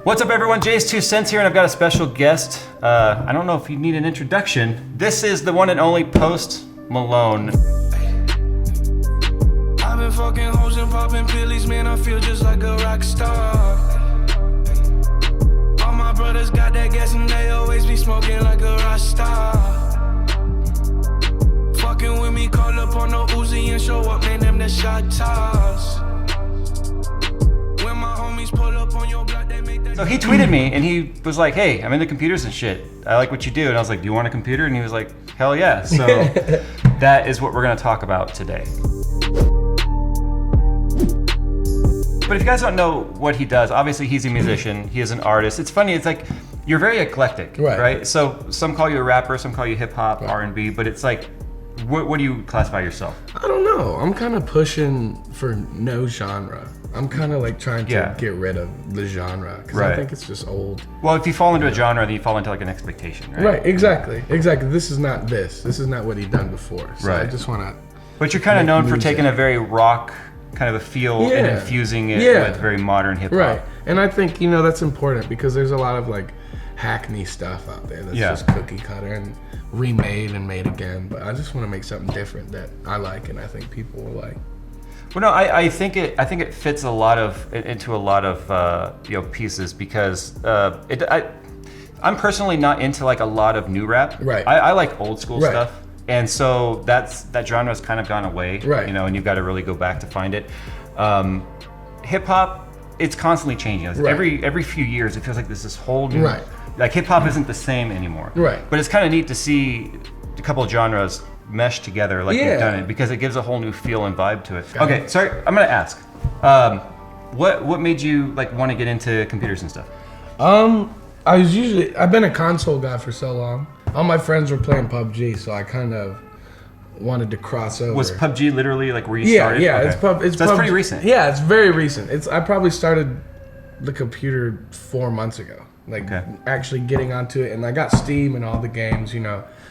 What's up everyone, JayzTwoCents here, and I've got a special guest. I don't know if you need an introduction. This is the one and only Post Malone. I've been fucking hoes and popping pillies, man, I feel just like a rock star. All my brothers got that gas and they always be smoking like a rock star. Fucking with me, call up on the Uzi and show up, man, them the shot toss. When my homies pull up on your block, they make that. So he tweeted me and he was like, hey, I'm into computers and shit. I like what you do. And I was like, do you want a computer? And he was like, hell yeah. So that is what we're gonna talk about today. But if you guys don't know what he does, obviously he's a musician, he is an artist. It's funny, it's like, you're very eclectic, right? So some call you a rapper, some call you hip hop, R&B, but it's like, what do you classify yourself? I don't know. I'm kind of pushing for no genre. I'm kind of like trying to get rid of the genre because I think it's just old. Well, if you fall into a genre, then you fall into like an expectation, right? Right, exactly. This is not this. This is not what he'd done before. So I just want to. But you're kind of known for taking a very rock kind of a feel and infusing it with very modern hip hop. Right, and I think that's important because there's a lot of like hackney stuff out there that's just cookie cutter and remade and made again. But I just want to make something different that I like and I think people will like. Well, no, I think it fits into a lot of pieces because I'm personally not into like a lot of new rap. Right. I like old school stuff, and so that genre has kind of gone away. Right. And you've got to really go back to find it. Hip hop, it's constantly changing. Every few years, it feels like there's this whole new. Like hip hop isn't the same anymore. Right. But it's kind of neat to see a couple of genres mesh together like you've done it because it gives a whole new feel and vibe to it. Okay, sorry, I'm gonna ask. What made you like want to get into computers and stuff? I've been a console guy for so long. All my friends were playing PUBG, so I kind of wanted to cross over. Was PUBG literally like where you started? Yeah, okay. it's so that's pretty recent. Yeah, it's very recent. I probably started the computer 4 months ago. Actually getting onto it, and I got Steam and all the games,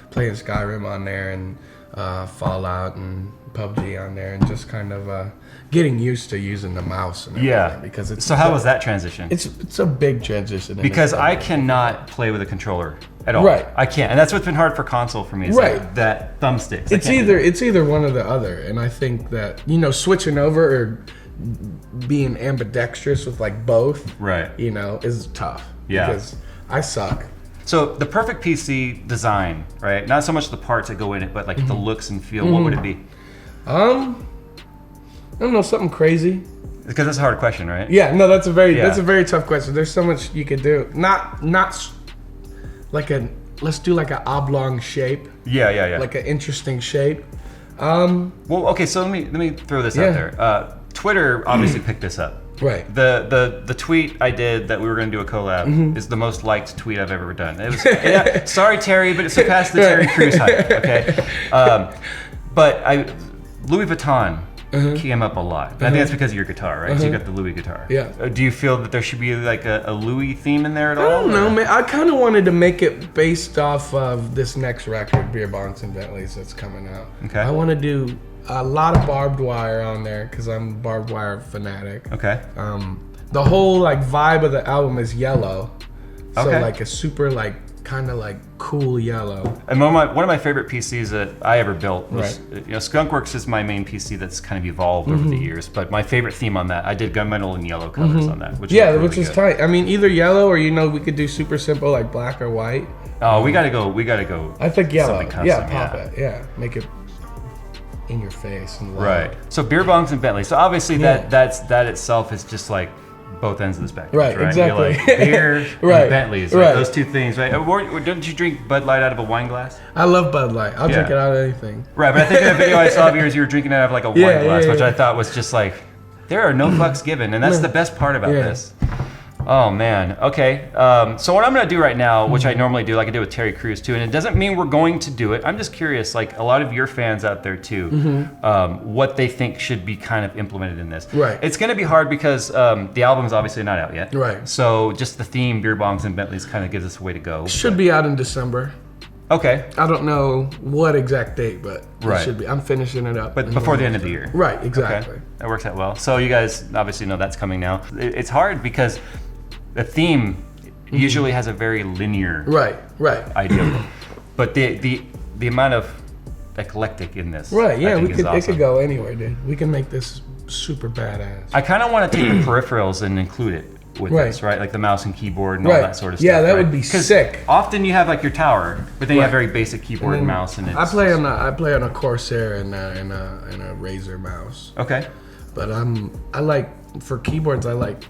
playing Skyrim on there and Fallout and PUBG on there, and just kind of getting used to using the mouse and everything. Because it's how was that transition? It's a big transition. Because I cannot play with a controller at all. Right. I can't, and that's what's been hard for console for me. Is that thumbsticks. It's either one or the other, and I think that switching over or being ambidextrous with like both, is tough. Yeah. Because I suck. So the perfect PC design, right? Not so much the parts that go in it, but like the looks and feel. What would it be? I don't know, something crazy. Because that's a hard question, right? Yeah. No, that's a very tough question. There's so much you could do. Not like let's do like an oblong shape. Yeah. Like an interesting shape. Well, okay. So let me throw this out there. Twitter obviously picked this up. Right. The tweet I did that we were going to do a collab is the most liked tweet I've ever done. It was sorry Terry, but it surpassed the Terry Crews hype. Okay. But Louis Vuitton came up a lot. I think that's because of your guitar, right? So you got the Louis guitar. Yeah. Do you feel that there should be like a Louis theme in there at all? I don't know, man. I kind of wanted to make it based off of this next record, Beer Bongs and Bentleys, that's coming out. Okay. I want to do a lot of barbed wire on there because I'm a barbed wire fanatic. Okay. The whole like vibe of the album is yellow, so like a super like kind of like cool yellow. And one of my favorite PCs that I ever built was Skunkworks is my main PC that's kind of evolved over the years. But my favorite theme on that, I did gunmetal and yellow colors on that, which is tight. I mean, either yellow or we could do super simple like black or white. Oh, we gotta go. I think yellow. Custom, pop it. Yeah, make it in your face and loud. Right. So Beer Bongs and Bentley. So obviously that itself is just like both ends of the spectrum. Right. Exactly. You're like beer and Bentleys. Right? Those two things. Right. Don't you drink Bud Light out of a wine glass? I love Bud Light. I'll drink it out of anything. Right. But I think in a video I saw of yours, you were drinking it out of like a wine glass, which I thought was just like, there are no fucks given, and that's the best part about this. Oh man, okay. So what I'm gonna do right now, which I normally do, like I did with Terry Crews too, and it doesn't mean we're going to do it. I'm just curious, like a lot of your fans out there too, what they think should be kind of implemented in this. Right. It's gonna be hard because the album is obviously not out yet. Right. So just the theme, Beer Bongs and Bentleys, kind of gives us a way to go. Should be out in December. Okay. I don't know what exact date, but it should be. I'm finishing it up. But before the end of the year. Right, exactly. Okay. That works out well. So you guys obviously know that's coming now. It's hard because the theme usually has a very linear idea, but the amount of eclectic in this, yeah, it could go anywhere, dude. We can make this super badass. I kind of want to take the peripherals and include it with this, right? Like the mouse and keyboard and all that sort of stuff. Yeah, that would be sick. Often you have like your tower, but then you have very basic keyboard and mouse, and I play on a Corsair and a Razer mouse. Okay. But I like, for keyboards, I like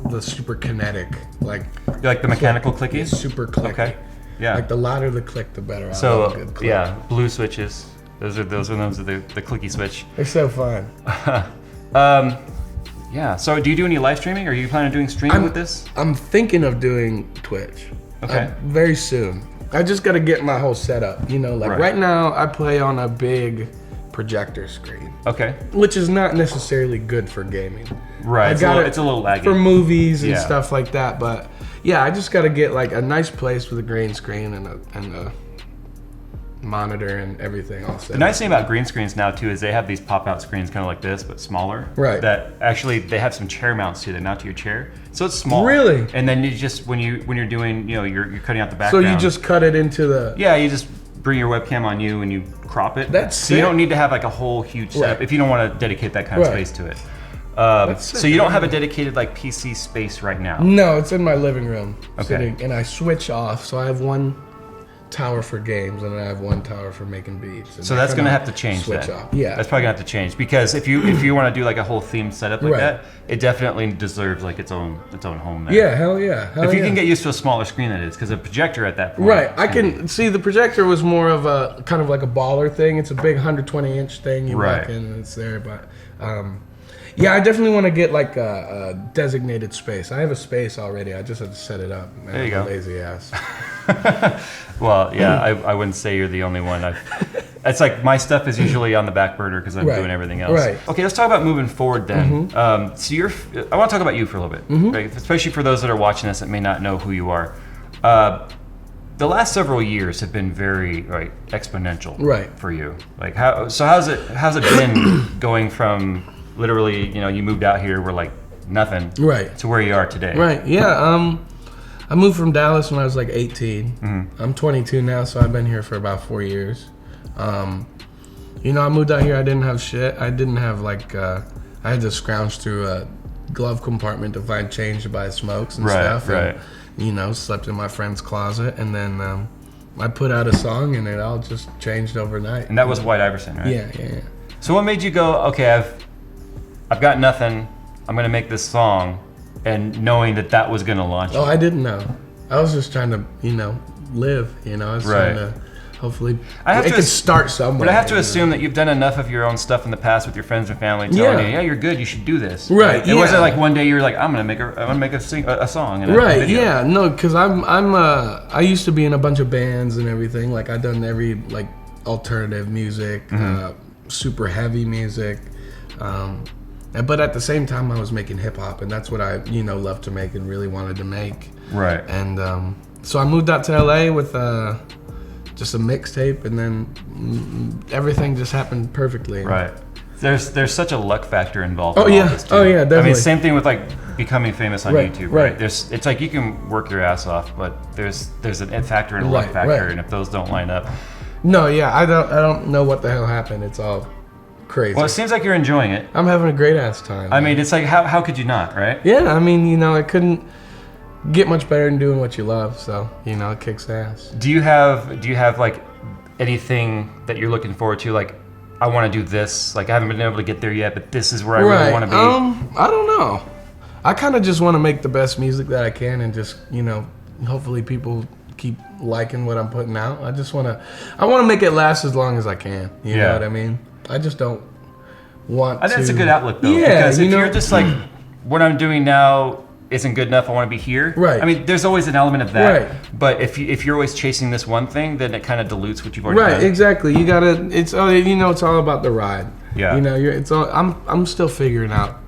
the super kinetic, like. You like the mechanical clicky? Super clicky. Okay. Yeah. Like the louder the click, the better. So yeah, blue switches. Those are the clicky switch. They're so fun. Yeah. So do you do any live streaming? Are you planning on doing streaming with this? I'm thinking of doing Twitch. Okay. Very soon. I just got to get my whole setup. You know, like right now I play on a big projector screen. Okay. Which is not necessarily good for gaming. Right. It's a little laggy. For movies and stuff like that. But yeah, I just got to get like a nice place with a green screen and a monitor and everything all set. The nice thing about green screens now too is they have these pop-out screens kind of like this but smaller. Right. That actually they have some chair mounts too. They mount to your chair, so it's small. Really. And then you just when you're doing you're cutting out the background. So you just cut it into the. Yeah, you just bring your webcam on you and you crop it. That's so you don't need to have like a whole huge setup if you don't want to dedicate that kind of space to it. So you don't have a dedicated like PC space right now. No, it's in my living room. Okay. Sitting, and I switch off, so I have one tower for games and I have one tower for making beats. And so that's gonna have to change. Switch then. off. Yeah, that's probably gonna have to change because if you want to do like a whole themed setup like that, it definitely deserves like its own home there. Yeah, hell yeah. If you can get used to a smaller screen, that is, because a projector at that point. Right, I can see the projector was more of a kind of like a baller thing. It's a big 120-inch thing. You walk in and it's there, but. Yeah, I definitely want to get like a designated space. I have a space already. I just have to set it up. Man, there you go. Lazy ass. Well, yeah, I wouldn't say you're the only one. It's like my stuff is usually on the back burner because I'm doing everything else. Right. Okay, let's talk about moving forward then. So I want to talk about you for a little bit, right? Especially for those that are watching this that may not know who you are. The last several years have been very exponential for you. Like how's it been going from literally, you moved out here, we're like nothing, to where you are today. Right. Yeah. I moved from Dallas when I was like 18. I'm 22 now, so I've been here for about 4 years. I moved out here. I didn't have shit. I didn't have like. I had to scrounge through a glove compartment to find change to buy smokes and stuff. Right. And, slept in my friend's closet, and then I put out a song, and it all just changed overnight. And that was White Iverson, right? Yeah. So what made you go? Okay, I've got nothing. I'm gonna make this song, and knowing that was gonna launch. Oh, I didn't know. I was just trying to, live. I was trying to hopefully it could start somewhere. But I have to assume that you've done enough of your own stuff in the past with your friends and family telling you, yeah, you're good. You should do this. Right. It wasn't like one day you were like, I'm gonna make a song. And right. Yeah. No, because I used to be in a bunch of bands and everything. Like I've done every like alternative music, super heavy music. But at the same time, I was making hip hop, and that's what I, loved to make and really wanted to make. Right. And so I moved out to LA with just a mixtape, and then everything just happened perfectly. Right. There's such a luck factor involved. Oh yeah. Oh yeah. Definitely. I mean, same thing with like becoming famous on YouTube. Right. It's like you can work your ass off, but there's an it factor and a luck factor, and if those don't line up. No. Yeah. I don't know what the hell happened. It's all crazy. Well, it seems like you're enjoying it. I'm having a great ass time. I mean, it's like how could you not, right? Yeah, I mean, it couldn't get much better than doing what you love, so it kicks ass. Do you have like anything that you're looking forward to? Like, I want to do this. Like, I haven't been able to get there yet, but this is where I really want to be. I don't know. I kind of just want to make the best music that I can, and just hopefully people keep liking what I'm putting out. I want to make it last as long as I can. You know what I mean? I just don't want to. I think that's a good outlook, though. Yeah, because if you're just like, what I'm doing now isn't good enough, I want to be here. Right. I mean, there's always an element of that. Right. But if you're always chasing this one thing, then it kind of dilutes what you've already done. Right, exactly. You gotta, it's all about the ride. Yeah. I'm still figuring out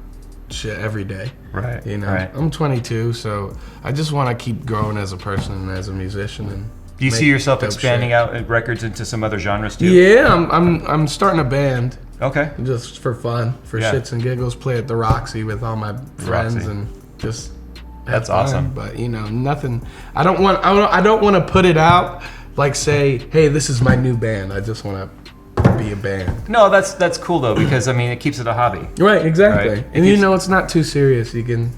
shit every day. Right. Right. I'm 22, so I just want to keep growing as a person and as a musician. And do you see yourself expanding out records into some other genres too? Yeah, I'm starting a band. Okay. Just for fun, for shits and giggles. Play at the Roxy with all my friends and just That's awesome. But nothing. I don't want to put it out like say, hey, this is my new band. I just want to be a band. No, that's cool though, because I mean it keeps it a hobby. Right, exactly. Right? And it's not too serious. You can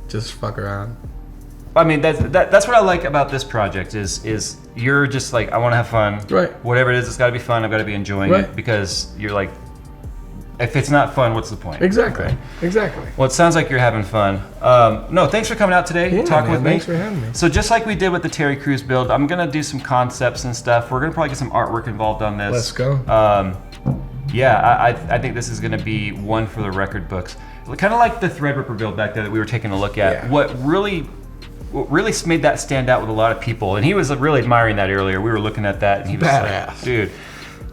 just fuck around. I mean that's what I like about this project is you're just like, I want to have fun. Right. Whatever it is, it's got to be fun. I've got to be enjoying it, because you're like, if it's not fun, what's the point? Exactly. Right? Exactly. Well, it sounds like you're having fun. No, thanks for coming out today, talking with me. Thanks for having me. So just like we did with the Terry Crews build, I'm gonna do some concepts and stuff. We're gonna probably get some artwork involved on this. Let's go. Yeah, I think this is gonna be one for the record books. Kind of like the Threadripper build back there that we were taking a look at. Yeah. What really made that stand out with a lot of people, and he was really admiring that earlier. We were looking at that, and he was badass, like, dude.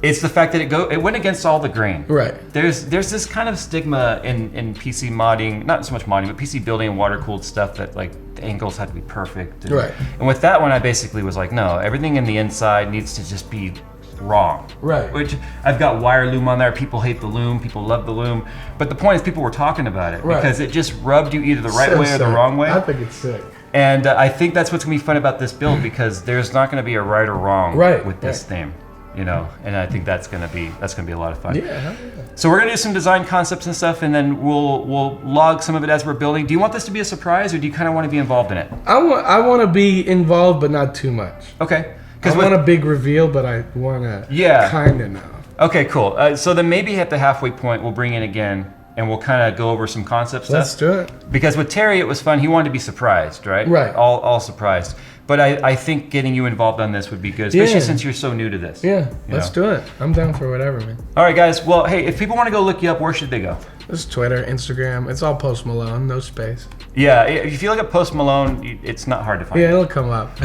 It's the fact that it went against all the grain. Right. There's this kind of stigma in PC modding, not so much modding, but PC building and water cooled stuff that like the angles had to be perfect. Right. And with that one, I basically was like, no, everything in the inside needs to just be wrong. Right. Which I've got wire loom on there. People hate the loom. People love the loom. But the point is, people were talking about it because it just rubbed you either the right way or the wrong way. I think it's sick. And I think that's what's gonna be fun about this build, because there's not gonna be a right or wrong with this theme. And I think that's gonna be a lot of fun. Yeah. So we're gonna do some design concepts and stuff, and then we'll log some of it as we're building. Do you want this to be a surprise, or do you kind of want to be involved in it? I want to be involved, but not too much. Okay. I want a big reveal, but I want to kind of know. Okay, cool. So then maybe at the halfway point, we'll bring in again, and we'll kind of go over some concept stuff. Let's do it. Because with Terry, it was fun. He wanted to be surprised, right? Right. All surprised. But I think getting you involved on this would be good, especially since you're so new to this. Yeah, let's do it. I'm down for whatever, man. All right, guys. Well, hey, if people want to go look you up, where should they go? It's Twitter, Instagram. It's all Post Malone, no space. Yeah, if you look at Post Malone, it's not hard to find. Yeah, it'll come up.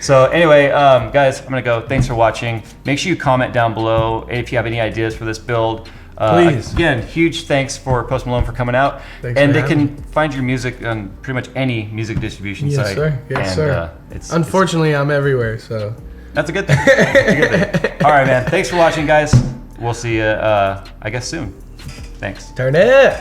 So anyway, guys, I'm going to go. Thanks for watching. Make sure you comment down below if you have any ideas for this build. Please. Again, huge thanks for Post Malone for coming out. Thanks and for they can me. Find your music on pretty much any music distribution site. Yes, sir. Unfortunately, I'm everywhere, so. That's a good thing. That's a good thing. All right, man. Thanks for watching, guys. We'll see you, I guess, soon. Thanks. Turn it.